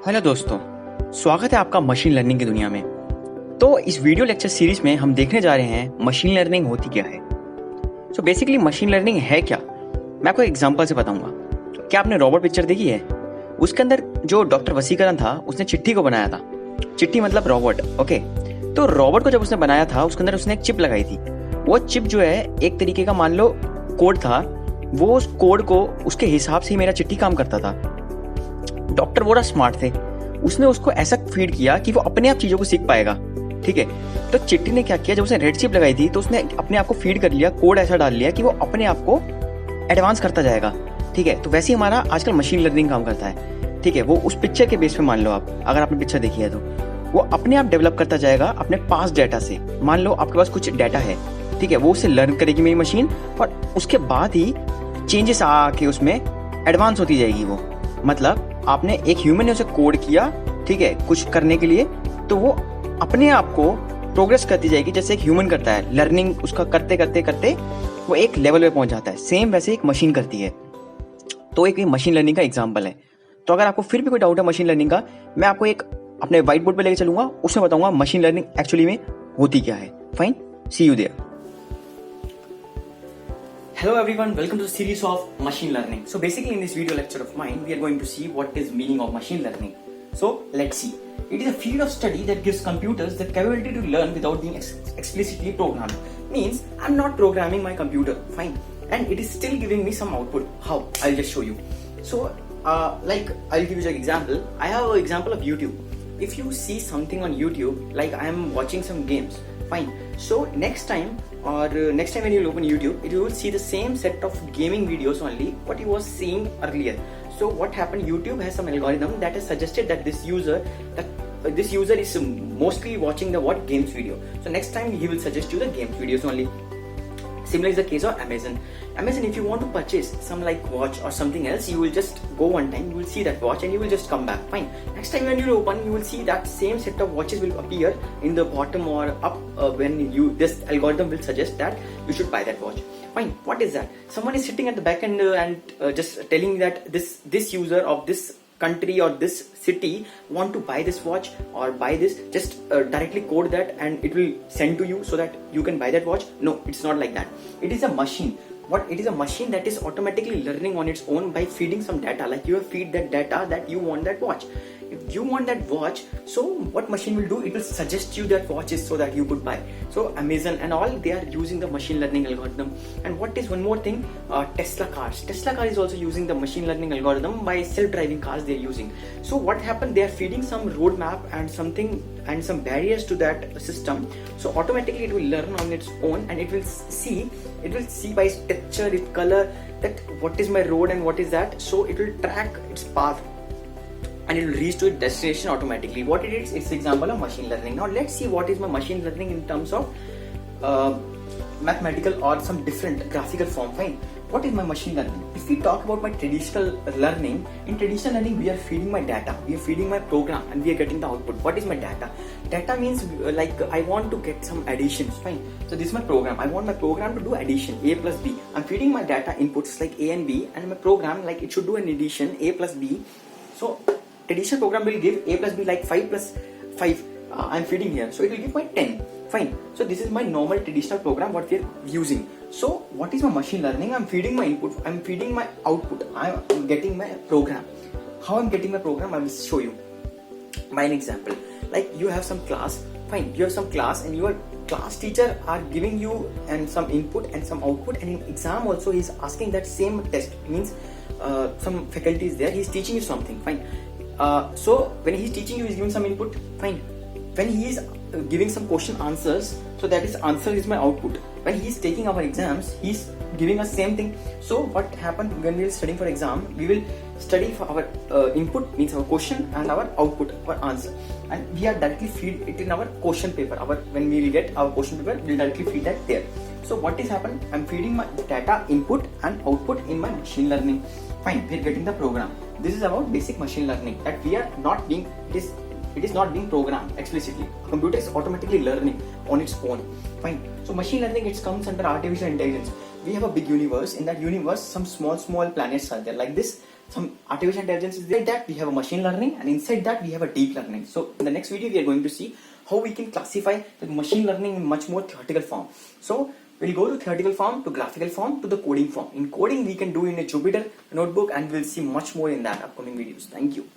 Hello दोस्तों, स्वागत है आपका मशीन लर्निंग की दुनिया में। तो इस वीडियो लेक्चर सीरीज में हम देखने जा रहे हैं मशीन लर्निंग होती क्या है। सो बेसिकली मशीन लर्निंग है क्या, मैं आपको एग्जांपल से बताऊंगा। क्या आपने रोबोट पिक्चर देखी है? उसके अंदर जो डॉक्टर वसीकरण था उसने चिट्ठी को बनाया था। चिट्ठी मतलब रोबोट, ओके। तो रोबोट को जब उसने बनाया था उसके अंदर उसने एक चिप लगाई थी। वो चिप जो है एक तरीके का मान लो कोड था। वो उस कोड को उसके हिसाब से ही मेरा चिट्ठी काम करता था। डॉक्टर वो स्मार्ट थे, उसने उसको ऐसा फीड किया कि वो अपने आप चीजों को सीख पाएगा। ठीक है, तो चिट्ठी ने क्या किया, जब उसने रेड चिप लगाई थी तो उसने अपने आप को फीड कर लिया, कोड ऐसा डाल लिया कि वो अपने आप को एडवांस करता जाएगा। ठीक है, तो वैसे ही हमारा आजकल मशीन लर्निंग काम करता है। ठीक है, वो उस पिक्चर के बेस पे मान लो आप, अगर आपने पिक्चर देखी है तो वो अपने आप डेवलप करता जाएगा अपने पास डेटा से। मान लो आपके पास कुछ डेटा है, ठीक है, वो उसे लर्न करेगी मेरी मशीन, और उसके बाद ही चेंजेस आके उसमें एडवांस होती जाएगी वो। मतलब आपने एक ह्यूमन ने उसे कोड किया, ठीक है, कुछ करने के लिए, तो वो अपने आप को प्रोग्रेस करती जाएगी जैसे एक ह्यूमन करता है। लर्निंग उसका करते करते करते वो एक लेवल पे पहुंच जाता है। सेम वैसे एक मशीन करती है। तो एक मशीन लर्निंग का एग्जांपल है। तो अगर आपको फिर भी कोई डाउट है मशीन लर्निंग का, मैं आपको एक अपने व्हाइट बोर्ड पे लेके चलूंगा, उसमें बताऊंगा मशीन लर्निंग एक्चुअली में होती क्या है। Fine, see you there. Hello everyone, welcome to the series of machine learning. So basically in this video lecture of mine, we are going to see what is meaning of machine learning. So let's see. It is a field of study that gives computers the capability to learn without being explicitly programmed. Means I'm not programming my computer, fine, and it is still giving me some output. How? I'll just show you. So like I'll give you an example. I have an example of YouTube. If you see something on YouTube, like I am watching some games, fine. So next time when you open YouTube, you will see the same set of gaming videos only what you was seeing earlier. So what happened, YouTube has some algorithm that has suggested that this user is mostly watching the games video. So next time he will suggest you the games videos only. Similar is the case of Amazon. Amazon, if you want to purchase some like watch or something else, you will just go one time, you will see that watch and you will just come back. Fine. Next time when you open, you will see that same set of watches will appear in the bottom or up when this algorithm will suggest that you should buy that watch. Fine. What is that? Someone is sitting at the back end and just telling that this user of this country or this city want to buy this watch or buy this, just directly code that and it will send to you so that you can buy that watch. No, it's not like that. It is a machine. It is a machine that is automatically learning on its own by feeding some data. Like you have feed that data that you want that watch. If you want that watch, so what machine will do, it will suggest you that watches so that you could buy. So Amazon and all, they are using the machine learning algorithm. And what is one more thing, Tesla cars is also using the machine learning algorithm by self-driving cars they are using. So what happened, they are feeding some roadmap and something and some barriers to that system. So automatically it will learn on its own and it will see by its texture, its color, that what is my road and what is that. So it will track its path and it will reach to its destination automatically. What it is, it's example of machine learning. Now let's see what is my machine learning in terms of mathematical or some different graphical form. Fine. What is my machine learning? If we talk about my traditional learning, in traditional learning we are feeding my data, we are feeding my program and we are getting the output. What is my data? Data means like I want to get some additions. Fine. So this is my program. I want my program to do addition, A plus B. I'm feeding my data inputs like A and B, and my program like it should do an addition, A plus B. So traditional program will give A plus B like 5 plus 5. I'm feeding here, so it will give my 10. Fine. So this is my normal traditional program what we are using. So what is my machine learning? I'm feeding my input, I'm feeding my output, I'm getting my program. How I'm getting my program, I will show you by an example. Like you have some class, fine, you have some class and your class teacher are giving you and some input and some output, and in exam also he's asking that same test. Means some faculty is there, he's teaching you something, fine. So when he's teaching you, he's giving some input, fine. When he is giving some question answers, so that is answer is my output. When he is taking our exams, he's giving us same thing. So what happened when we are studying for exam, we will study for our input means our question and our output, our answer, and we are directly feed it in our question paper. When we will get our question paper, we will directly feed that there. So what is happened? I'm feeding my data input and output in my machine learning. Fine, we are getting the program. This is about basic machine learning, that we are not being it is not being programmed explicitly. A computer is automatically learning on its own. Fine. So machine learning, it comes under artificial intelligence. We have a big universe. In that universe, some small planets are there. Like this, some artificial intelligence is there. Inside that we have a machine learning, and inside that we have a deep learning. So in the next video we are going to see how we can classify the machine learning in much more theoretical form. So we'll go to theoretical form, to graphical form, to the coding form. In coding we can do in a Jupyter notebook, and we'll see much more in that upcoming videos. Thank you.